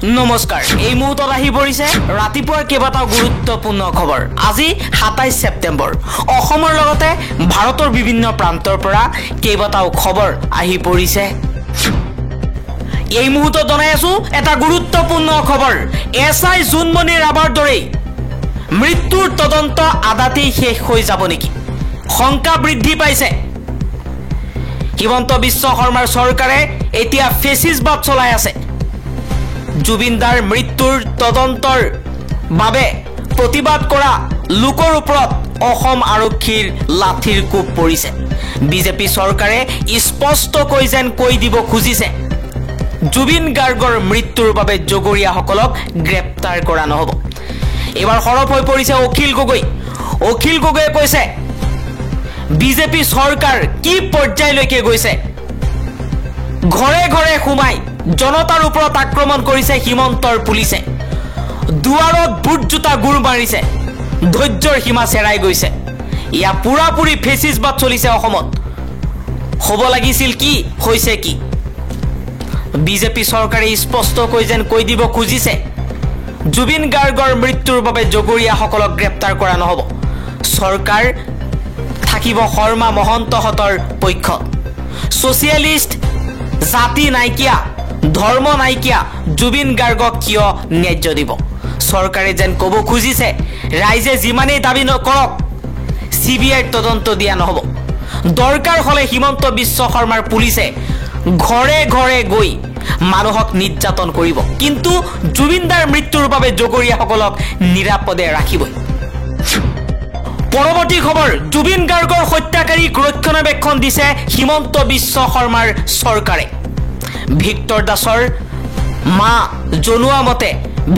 নমস্কাৰ এই মুহূৰ্তত আহি পৰিছে ৰাতিপুৱাৰ কেইবাটাও গুৰুত্বপূৰ্ণ খবৰ আজি 27 ছেপ্টেম্বৰ অসমৰ লগতে ভাৰতৰ বিভিন্ন প্ৰান্তৰ পৰা কেইবাটাও খবৰ আহি পৰিছে এই মুহূৰ্তত জনাই আছো এটা গুৰুত্বপূৰ্ণ খবৰ এসআই জুনমণি ৰাভাৰ দৰে মৃত্যুৰ তদন্ত আদাতেই শেষ হৈ যাব নেকি শংকা বৃদ্ধি পাইছে হিমন্ত বিশ্ব শৰ্মাৰ চৰকাৰে এতিয়া ফেসিসবাদ চলাই আছে জুবিনদাৰ মৃত্যুৰ তদন্তৰ বাবে প্ৰতিবাদ কৰা লোকৰ ওপৰত অসম আৰক্ষীৰ লাঠিৰ কোপ পৰিছে বিজেপি চৰকাৰে স্পষ্টকৈ যেন কৈ দিব খুজিছে জুবিন গাৰ্গৰ মৃত্যুৰ বাবে জগৰীয়াসকলক গ্ৰেপ্তাৰ কৰা নহব এবাৰ হৰপ হৈ পৰিছে অখিল গগৈয়ে কৈছে বিজেপি চৰকাৰ কি পৰ্যায়লৈকে গৈছে ঘৰে ঘৰে সোমাই জনতাৰ ওপৰত আক্ৰমণ কৰিছে হিমন্তৰ পুলিচে দুৱাৰত বুট জোতা গুৰ মাৰিছে ধৈৰ্যৰ সীমা চেৰাই গৈছে ইয়া পুৰাপুৰি ফেসিসবাদ চলিছে অসমত হ'ব লাগিছিল কি হৈছে কি বিজেপি চৰকাৰে স্পষ্টকৈ যেন কৈ দিব খুজিছে জুবিন গাৰ্গৰ মৃত্যুৰ বাবে জগৰীয়াসকলক গ্ৰেপ্তাৰ কৰা নহব চৰকাৰ থাকিব শৰ্মা মহন্তহঁতৰ পক্ষত সোশিয়েলিষ্ট জাতি নাইকিয়া ধৰ্ম নাইকিয়া জুবিন গাৰ্গক কিয় ন্যায্য দিব চৰকাৰে যেন ক'ব খুজিছে ৰাইজে যিমানেই দাবী নকৰক সিবিআইৰ তদন্ত দিয়া নহব দৰকাৰ হলে হিমন্ত বিশ্ব শৰ্মাৰ পুলিচে ঘৰে ঘৰে গৈ মানুহক নিৰ্যাতন কৰিব কিন্তু জুবিনদাৰ মৃত্যুৰ বাবে জগৰীয়াসকলক নিৰাপদে ৰাখিবই পৰৱৰ্তী খবৰ জুবিন গাৰ্গৰ হত্যাকাৰীক ৰক্ষণাবেক্ষণ দিছে হিমন্ত বিশ্ব শৰ্মাৰ চৰকাৰে ভিক্টৰ দাসৰ মা জনোৱা মতে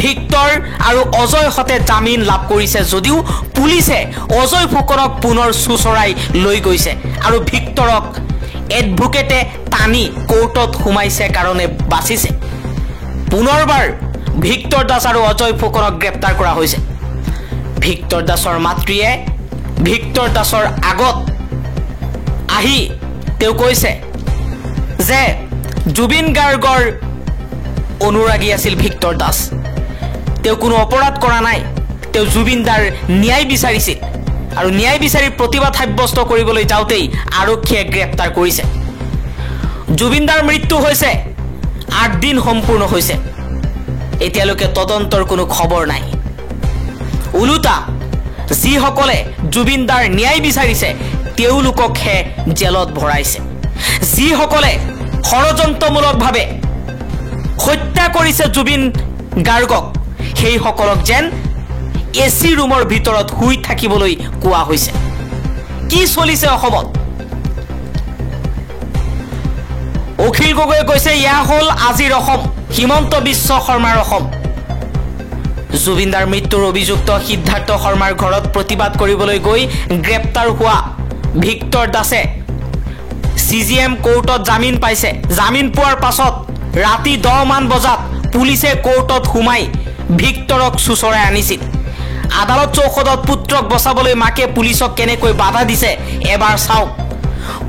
ভিক্টৰ আৰু অজয় হতে জামিন লাভ কৰিছে যদিও পুলিচে অজয় ফুকনক পুনৰ সুচৰাই লৈ গৈছে আৰু ভিক্টৰক এডভোকেটে টানি কোৰ্টত সোমাইছে কাৰণে বাচিছে পুনৰবাৰ ভিক্টৰ দাস আৰু অজয় ফুকনক গ্ৰেপ্তাৰ কৰা হৈছে ভিক্টৰ দাসৰ মাতৃয়ে ভিক্টৰ দাসৰ আগত আহি তেওঁ কৈছে যে জুবিন গাৰ্গৰ অনুৰাগী আছিল ভিক্টৰ দাস তেওঁ কোনো অপৰাধ কৰা নাই তেওঁ জুবিনদাৰ ন্যায় বিচাৰিছিল আৰু ন্যায় বিচাৰি প্ৰতিবাদ সাব্যস্ত কৰিবলৈ যাওঁতেই আৰক্ষীয়ে গ্ৰেপ্তাৰ কৰিছে জুবিনদাৰ মৃত্যু হৈছে 8 দিন সম্পূৰ্ণ হৈছে এতিয়ালৈকে তদন্তৰ কোনো খবৰ নাই উলুটা যিসকলে জুবিনদাৰ ন্যায় বিচাৰিছে তেওঁলোককহে জেলত ভৰাইছে যিসকলে ষড়যন্ত্ৰমূলকভাৱে হত্যা কৰিছে জুবিন গাৰ্গক সেই সকলক যেন এসি ৰুমৰ ভিতৰত শুই থাকিবলৈ কোৱা হৈছে কি চলিছে অসমত অখিল গগৈয়ে কৈছে ইয়া হল আজিৰ অসম হিমন্ত বিশ্ব শৰ্মাৰ অসম জুবিনদাৰ মৃত্যুৰ অভিযুক্ত সিদ্ধাৰ্থ শৰ্মাৰ ঘৰত প্ৰতিবাদ কৰিবলৈ গৈ গ্ৰেপ্তাৰ হোৱা ভিক্টৰ দাসে সিজিএম কোৰ্টত জামিন পাইছে জামিন পোৱাৰ পাছত ৰাতি 10 মান বজাত পুলিচে কোৰ্টত সোমাই ভিক্টৰক সুচৰাই আনিছিল আদালত চৌহদত পুত্ৰক বচাবলৈ মাকে পুলিচক কেনেকৈ বাধা দিছে এবাৰ চাওক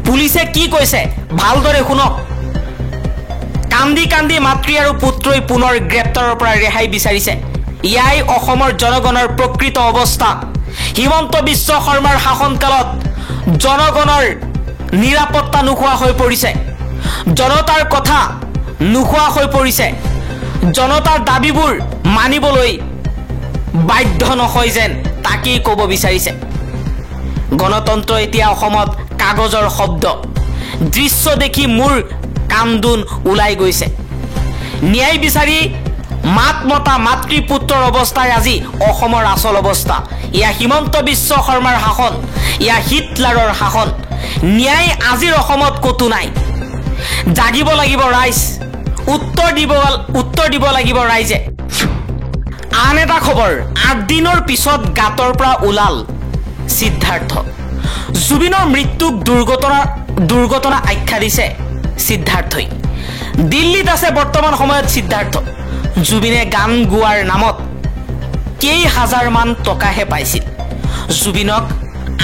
পুলিচে কি কৈছে ভালদৰে শুনক কান্দি কান্দি মাতৃ আৰু পুত্ৰই পুনৰ গ্ৰেপ্তাৰৰ পৰা ৰেহাই বিচাৰিছে ইয়াই অসমৰ জনগণৰ প্ৰকৃত অৱস্থা হিমন্ত বিশ্ব শৰ্মাৰ শাসনকালত জনগণৰ নিৰাপত্তা নোখোৱা হৈ পৰিছে জনতাৰ কথা নোখোৱা হৈ পৰিছে জনতাৰ দাবীবোৰ মানিবলৈ বাধ্য নহয় যেন তাকেই ক'ব বিচাৰিছে গণতন্ত্ৰ এতিয়া অসমত কাগজৰ শব্দ দৃশ্য দেখি মোৰ কান্দোন ওলাই গৈছে ন্যায় বিচাৰি মাত মতা মাতৃ পুত্ৰৰ অৱস্থাই আজি অসমৰ আচল অৱস্থা ইয়া হিমন্ত বিশ্ব শৰ্মাৰ শাসন ইয়া হিটলাৰৰ শাসন ন্যায় আজিৰ অসমত কতো নাই জাগিব লাগিব ৰাইজ উত্তৰ দিব লাগিব ৰাইজে আন এটা খবৰ 8 দিনৰ পিছত গাতৰ পৰা ওলাল সিদ্ধাৰ্থ জুবিনৰ মৃত্যুক দুৰ্ঘটনা আখ্যা দিছে সিদ্ধাৰ্থই দিল্লীত আছে বৰ্তমান সময়ত সিদ্ধাৰ্থ জুবিনে গান গোৱাৰ নামত কেই হাজাৰ মান টকাহে পাইছিল জুবিনক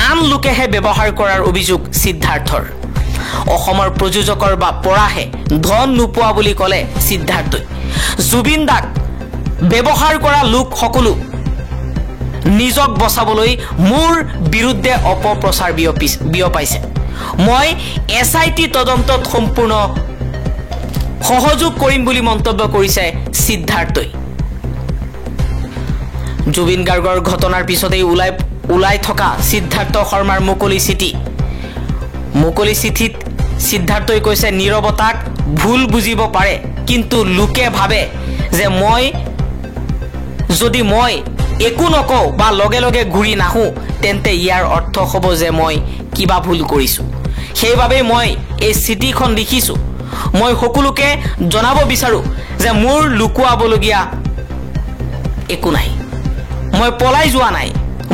আন লোকেহে ব্যৱহাৰ কৰাৰ অভিযোগ সিদ্ধাৰ্থৰ অসমৰ প্ৰযোজকৰ বা পৰাহে ধন নোপোৱা বুলি ক'লে সিদ্ধাৰ্থই জুবিন দাক ব্যৱহাৰ কৰা লোক সকলো নিজক বচাবলৈ মোৰ বিৰুদ্ধে অপপ্ৰচাৰ বিয়পাইছে। মই SIT তদন্তত সম্পূৰ্ণ সহযোগ কৰিম বুলি মন্তব্য কৰিছে সিদ্ধাৰ্থই। জুবিন গাৰ্গৰ ঘটনাৰ পিছতেই ওলাই থকা সিদ্ধাৰ্থ শৰ্মাৰ মুকলি চিঠিত সিদ্ধাৰ্থই কৈছে নীৰৱতাক ভুল বুজিব পাৰে, কিন্তু লোকে ভাবে যে যদি মই একো নকওঁ বা লগে লগে ঘূৰি নাহোঁ তেন্তে ইয়াৰ অৰ্থ হ'ব যে মই কিবা ভুল কৰিছোঁ। সেইবাবে মই এই চিঠিখন লিখিছোঁ। মই সকলোকে জনাব বিচাৰোঁ যে মোৰ লুকুৱাবলগীয়া একো নাই। মই পলাই যোৱা নাই।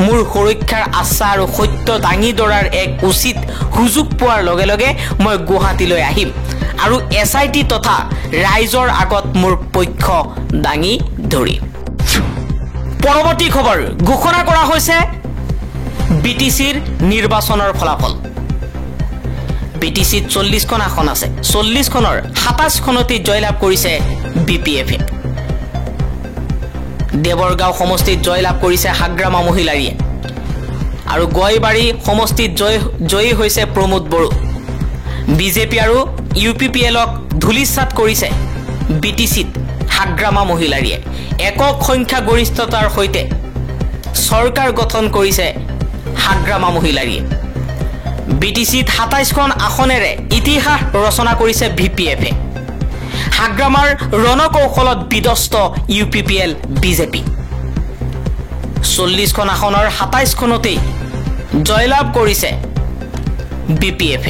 মোৰ সুৰক্ষাৰ আশা আৰু সত্য দাঙি ধৰাৰ এক উচিত সুযোগ পোৱাৰ লগে লগে মই গুৱাহাটীলৈ আহিম আৰু SIT তথা ৰাইজৰ আগত মোৰ পক্ষ দাঙি ধৰিম। পৰৱৰ্তী খবৰ ঘোষণা কৰা হৈছে BTCৰ নিৰ্বাচনৰ ফলাফল। BTCত 40খন আসন আছে। 40খনৰ 27খনতে জয়লাভ কৰিছে BPF। দেৱৰগাঁও সমষ্টিত জয়লাভ কৰিছে হাগ্ৰামা মহিলাৰীয়ে আৰু গয়বাৰী সমষ্টিত জয়ী হৈছে প্ৰমোদ বড়ো। BJP আৰু UPPLক ধুলিসাৎ কৰিছে BTCত হাগ্ৰামা মহিলাৰীয়ে। একক সংখ্যা গৰিষ্ঠতাৰ সৈতে চৰকাৰ গঠন কৰিছে হাগ্ৰামা মহিলাৰীয়ে। BTCত 27খন আসনেৰে ইতিহাস ৰচনা কৰিছে VPF। হাগ্ৰামাৰ ৰণকৌশলত বিধ্বস্ত UPPL BJP। 40খন আসনৰ 27খনতেই জয়লাভ কৰিছে BPF।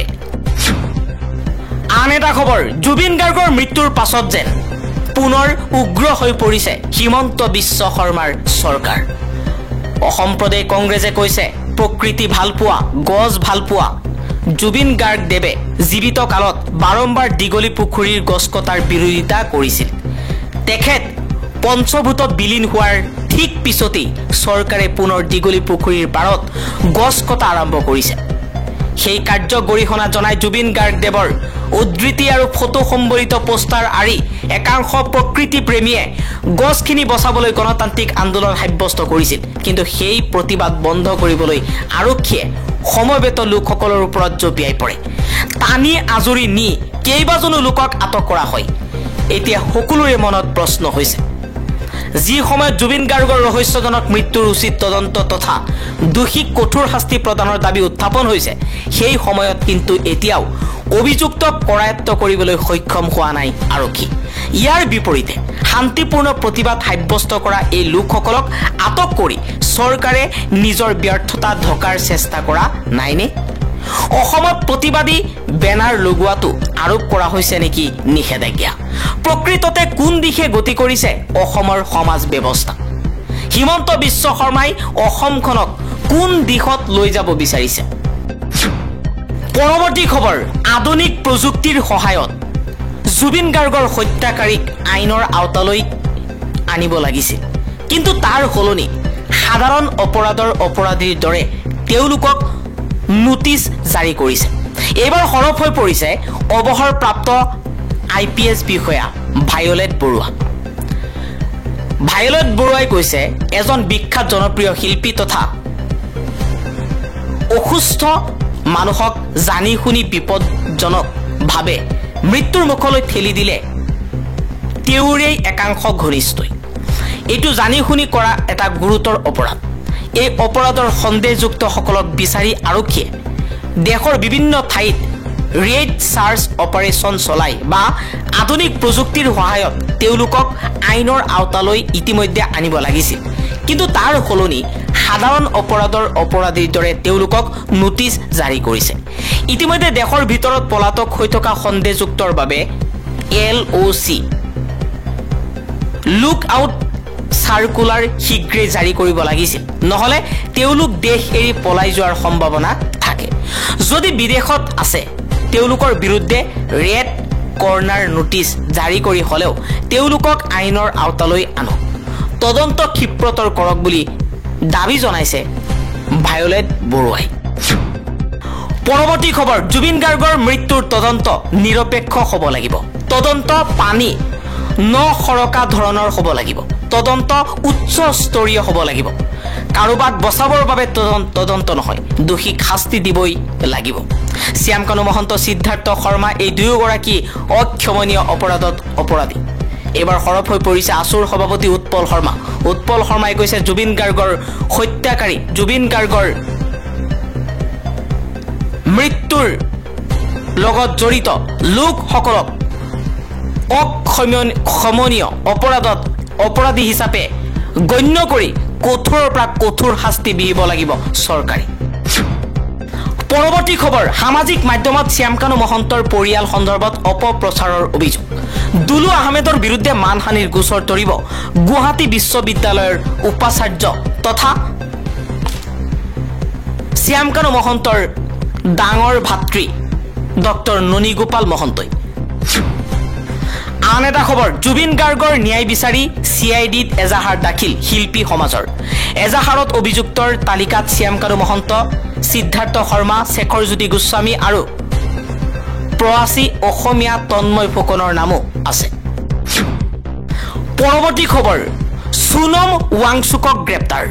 আন এটা খবৰ জুবিন গাৰ্গৰ মৃত্যুৰ পাছত যেন পুনৰ উগ্ৰ হৈ পৰিছে হিমন্ত বিশ্ব শৰ্মাৰ চৰকাৰ। অসম প্ৰদেশ কংগ্ৰেছে কৈছে প্ৰকৃতি ভাল পোৱা, গছ ভাল পোৱা জুবিন গাৰ্গ দেৱে জীৱিত কালত বাৰম্বাৰ দীঘলী পুখুৰীৰ গছ কটাৰ বিৰোধিতা কৰিছিল। তেখেত পঞ্চভূতত বিলীন হোৱাৰ ঠিক পিছতেই চৰকাৰে পুনৰ দীঘলী পুখুৰীৰ পাৰত গছ কটা আৰম্ভ কৰিছে। সেই কাৰ্য গৰিহণা জনাই জুবিন গাৰ্গ দেৱৰ উদ্ধৃতি আৰু ফটো সম্বলিত পোষ্টাৰ আৰি একাংশ প্ৰকৃতি প্ৰেমীয়ে গছখিনি বচাবলৈ গণতান্ত্ৰিক আন্দোলন সাব্যস্ত কৰিছিল। কিন্তু সেই প্ৰতিবাদ বন্ধ কৰিবলৈ আৰক্ষীয়ে সমবেত লোকসকলৰ ওপৰত জঁপিয়াই পৰে। টানি আজৰি নি কেইবাজনো লোকক আটক কৰা হয়। এতিয়া সকলোৰে মনত প্ৰশ্ন হৈছে, যি সময়ত জুবিন গাৰ্গৰ ৰহস্যজনক মৃত্যুৰ উচিত তদন্ত তথা দোষীক কঠোৰ শাস্তি প্ৰদানৰ দাবী উত্থাপন হৈছে, সেই সময়ত কিন্তু এতিয়াও অভিযুক্তক কৰায়ত্ব কৰিবলৈ সক্ষম হোৱা নাই আৰক্ষী। ইয়াৰ বিপৰীতে শান্তিপূৰ্ণ প্ৰতিবাদ সাব্যস্ত কৰা এই লোকসকলক আটক কৰি চৰকাৰে নিজৰ ব্যৰ্থতা ঢকাৰ চেষ্টা কৰা নাইনে? অসমত প্ৰতিবাদী বেনাৰ লগোৱাটো আৰোপ কৰা হৈছে নেকি নিষেধাজ্ঞা? প্ৰকৃততে কোন দিশে গতি কৰিছে অসমৰ সমাজ ব্যৱস্থা? হিমন্ত বিশ্ব শৰ্মাই অসমখনক কোন দিশত লৈ যাব বিচাৰিছে? পৰৱৰ্তী খবৰ আধুনিক প্ৰযুক্তিৰ সহায়ত জুবিন গাৰ্গৰ হত্যাকাৰীক আইনৰ আওতালৈ আনিব লাগিছিল, কিন্তু তাৰ সলনি সাধাৰণ অপৰাধৰ অপৰাধীৰ দৰে তেওঁলোকক নোটিছ জাৰি কৰিছে। এইবাৰ সৰব হৈ পৰিছে অৱসৰপ্ৰাপ্ত IPS বিষয়া ভায়লেট বৰুৱা। ভায়লেট বৰুৱাই কৈছে এজন বিখ্যাত জনপ্ৰিয় শিল্পী তথা অসুস্থ মানুহক জানি শুনি বিপদজনক ভাৱে মৃত্যুৰ মুখলৈ ঠেলি দিলে তেওঁৰেই একাংশ ঘনিষ্ঠই। এইটো জানি শুনি কৰা এটা গুৰুতৰ অপৰাধ। এই অপৰাধৰ সন্দেহযুক্তসকলক বিচাৰি আৰক্ষীয়ে দেশৰ বিভিন্ন ঠাইত ৰেড চাৰ্চ অপাৰেশ্যন চলাই বা আধুনিক প্ৰযুক্তিৰ সহায়ত তেওঁলোকক আইনৰ আওতালৈ ইতিমধ্যে আনিব লাগিছিল, কিন্তু তাৰ সলনি সাধাৰণ অপৰাধৰ অপৰাধীৰ দৰে তেওঁলোকক নোটিছ জাৰি কৰিছে। ইতিমধ্যে দেশৰ ভিতৰত পলাতক হৈ থকা সন্দেহযুক্তৰ বাবে LOC লুক আউট সাৰ্কুলাৰ শীঘ্ৰে জাৰি কৰিব লাগিছিল, নহলে তেওঁলোক দেশ এৰি পলাই যোৱাৰ সম্ভাৱনা থাকে। যদি বিদেশত আছে তেওঁলোকৰ বিৰুদ্ধে ৰেড কৰ্নাৰ নোটিছ জাৰি কৰি হলেও তেওঁলোকক আইনৰ আওতালৈ আনক, তদন্ত ক্ষিপ্ৰতৰ কৰক বুলি দাবী জনাইছে ভায়লেট বৰুৱাই। পৰৱৰ্তী খবৰ জুবিন গাৰ্গৰ মৃত্যুৰ তদন্ত নিৰপেক্ষ হ'ব লাগিব। তদন্ত পানী নসৰকা ধৰণৰ হ'ব লাগিব। তদন্ত উচ্চ স্তৰীয় হ'ব লাগিব। কাৰোবাক বচাবৰ বাবে তদন্ত নহয়, দোষীক শাস্তি দিবই লাগিব। শ্যামকানু মহন্ত, সিদ্ধাৰ্থ শৰ্মা এই দুয়োগৰাকী অক্ষমনীয় অপৰাধত অপৰাধী। এইবাৰ সৰব হৈ পৰিছে আছুৰ সভাপতি উৎপল শৰ্মা। উৎপল শৰ্মাই কৈছে জুবিন গাৰ্গৰ হত্যাকাৰী, জুবিন গাৰ্গৰ মৃত্যুৰ লগত জড়িত লোকসকলক অক্ষমনীয় অপৰাধত অপৰাধী হিচাপে গণ্য কৰি কঠোৰৰ পৰা কঠোৰ শাস্তি বিহিব লাগিব চৰকাৰে। পৰৱৰ্তী খবৰ, সামাজিক মাধ্যমত শ্যামকানু মহন্তৰ পৰিয়াল সন্দৰ্ভত অপপ্ৰচাৰৰ অভিযোগ। দুলু আহমেদৰ বিৰুদ্ধে মানহানিৰ গোচৰ তৰিব গুৱাহাটী বিশ্ববিদ্যালয়ৰ উপাচাৰ্য তথা শ্যামকানু মহন্তৰ ডাঙৰ ভাতৃ ডক্টৰ ননীগোপাল মহন্তই। আন এটা খবৰ, জুবিন গাৰ্গৰ ন্যায় বিচাৰি CIDত এজাহাৰ দাখিল শিল্পী সমাজৰ। এজাহাৰত অভিযুক্তৰ তালিকাত শ্যামকানু মহন্ত, সিদ্ধাৰ্থ শৰ্মা, শেখৰজ্যোতি গোস্বামী আৰু প্ৰৱাসী অসমীয়া তন্ময় ফুকনৰ নামো আছে। পৰৱৰ্তী খবৰ, সোনম ৱাংচুকক গ্ৰেপ্তাৰ।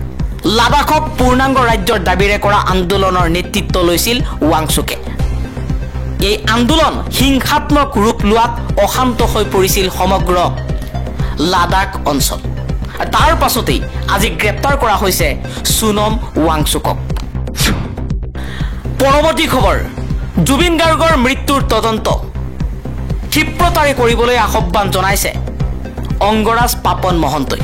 লাডাখক পূৰ্ণাংগ ৰাজ্যৰ দাবীৰে কৰা আন্দোলনৰ নেতৃত্ব লৈছিল ৱাংচুকে। এই আন্দোলন হিংসাত্মক ৰূপ লোৱাত অশান্ত হৈ পৰিছিল সমগ্ৰ লাডাখ অঞ্চল। তাৰ পাছতেই আজি গ্ৰেপ্তাৰ কৰা হৈছে সোনম ৱাংচুকক। পৰৱৰ্তী খবৰ, জুবিন গাৰ্গৰ মৃত্যুৰ তদন্ত ক্ষিপ্ৰতাৰে কৰিবলৈ আহ্বান জনাইছে অংগৰাজ পাপন মহন্তই।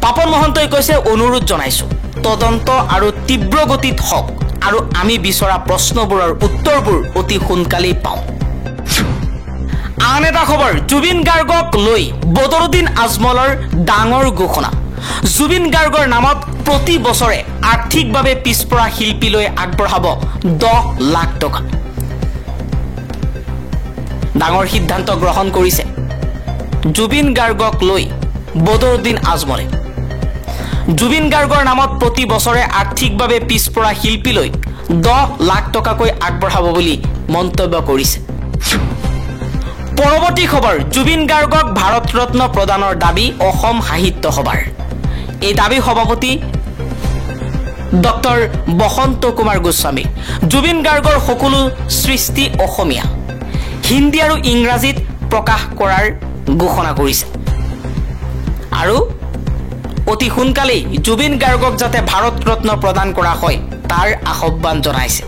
পাপন মহন্তই কৈছে, অনুৰোধ জনাইছো তদন্ত আৰু তীব্ৰ গতিত হওক আৰু আমি বিচৰা প্ৰশ্নবোৰৰ উত্তৰবোৰ অতি সোনকালেই পাওঁ। আন এটা খবৰ, জুবিন গাৰ্গক লৈ বদৰুদ্দিন আজমলৰ ডাঙৰ ঘোষণা। জুবিন গাৰ্গৰ নামত প্ৰতি বছৰে আৰ্থিকভাৱে পিছপৰা শিল্পীলৈ আগবঢ়াব 10 লাখ টকা। ডাঙৰ সিদ্ধান্ত গ্ৰহণ কৰিছে জুবিন গাৰ্গক লৈ বদৰুদ্দিন আজমলে। জুবিন গাৰ্গৰ নামত প্ৰতি বছৰে আৰ্থিকভাৱে পিছপৰা শিল্পীলৈ 10 লাখ টকাকৈ আগবঢ়াব বুলি মন্তব্য কৰিছে। পৰৱৰ্তী খবৰ, জুবিন গাৰ্গক ভাৰত ৰত্ন প্ৰদানৰ দাবী অসম সাহিত্য সভাৰ। এই দাবী সভাপতি ডক্টৰ বসন্ত কুমাৰ গোস্বামী। জুবিন গাৰ্গৰ সকলো সৃষ্টি অসমীয়া, হিন্দী আৰু ইংৰাজীত প্ৰকাশ কৰাৰ ঘোষণা কৰিছে আৰু অতি সোনকালেই জুবিন গাৰ্গক যাতে ভাৰত ৰত্ন প্ৰদান কৰা হয় তাৰ আহ্বান জনাইছে।